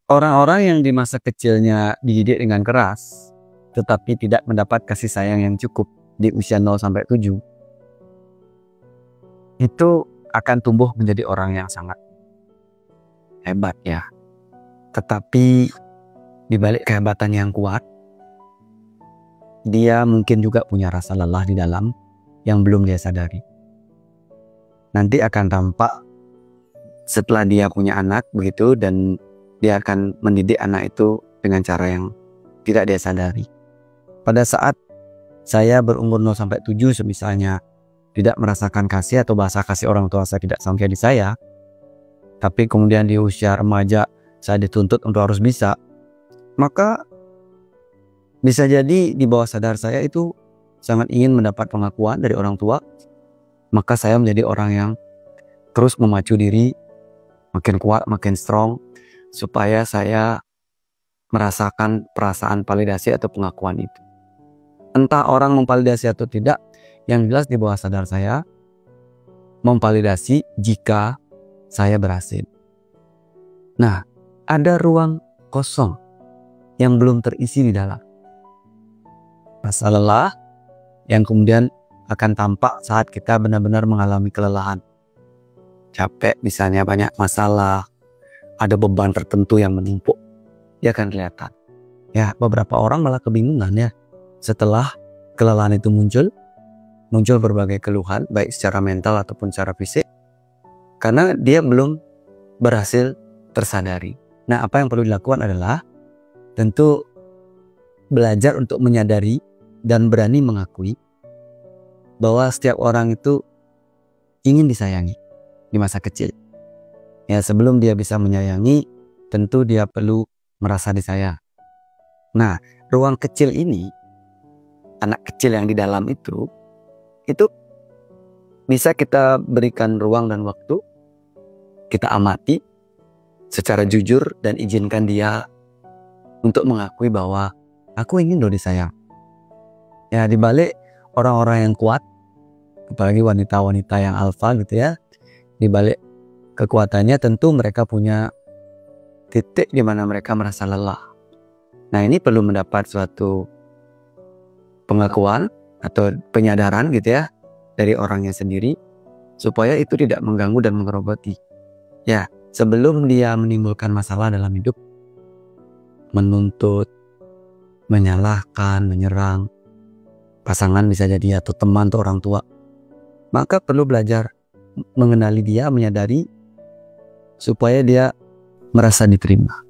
Orang-orang yang di masa kecilnya dididik dengan keras, tetapi tidak mendapat kasih sayang yang cukup di usia 0 sampai 7, itu akan tumbuh menjadi orang yang sangat hebat ya. Tetapi di balik kehebatan yang kuat, dia mungkin juga punya rasa lelah di dalam yang belum dia sadari. Nanti akan tampak setelah dia punya anak begitu, dan dia akan mendidik anak itu dengan cara yang tidak dia sadari. Pada saat saya berumur 0 sampai 7 misalnya tidak merasakan kasih atau bahasa kasih orang tua saya tidak sampai di saya, tapi kemudian di usia remaja saya dituntut untuk harus bisa, maka bisa jadi di bawah sadar saya itu sangat ingin mendapat pengakuan dari orang tua. Maka saya menjadi orang yang terus memacu diri, makin kuat, makin strong, supaya saya merasakan perasaan validasi atau pengakuan itu. Entah orang memvalidasi atau tidak, yang jelas di bawah sadar saya memvalidasi jika saya berhasil. Nah, ada ruang kosong yang belum terisi di dalam. Rasa lelah yang kemudian akan tampak saat kita benar-benar mengalami kelelahan. Capek misalnya, banyak masalah, ada beban tertentu yang menumpuk, dia akan kelihatan. Ya, beberapa orang malah kebingungan ya. Setelah kelelahan itu muncul berbagai keluhan, baik secara mental ataupun secara fisik, karena dia belum berhasil tersadari. Nah, apa yang perlu dilakukan adalah tentu belajar untuk menyadari dan berani mengakui bahwa setiap orang itu ingin disayangi di masa kecil. Ya, sebelum dia bisa menyayangi, tentu dia perlu merasa disayang. Nah, ruang kecil ini, anak kecil yang di dalam itu bisa kita berikan ruang dan waktu, kita amati secara jujur dan izinkan dia untuk mengakui bahwa aku ingin loh disayang. Ya, dibalik orang-orang yang kuat, apalagi wanita-wanita yang alfa gitu ya, dibalik kekuatannya tentu mereka punya titik di mana mereka merasa lelah. Nah, ini perlu mendapat suatu pengakuan atau penyadaran gitu ya dari orangnya sendiri, supaya itu tidak mengganggu dan mengerogoti. Ya, sebelum dia menimbulkan masalah dalam hidup, menuntut, menyalahkan, menyerang pasangan bisa jadi, atau teman atau orang tua, maka perlu belajar mengenali dia, menyadari, supaya dia merasa diterima.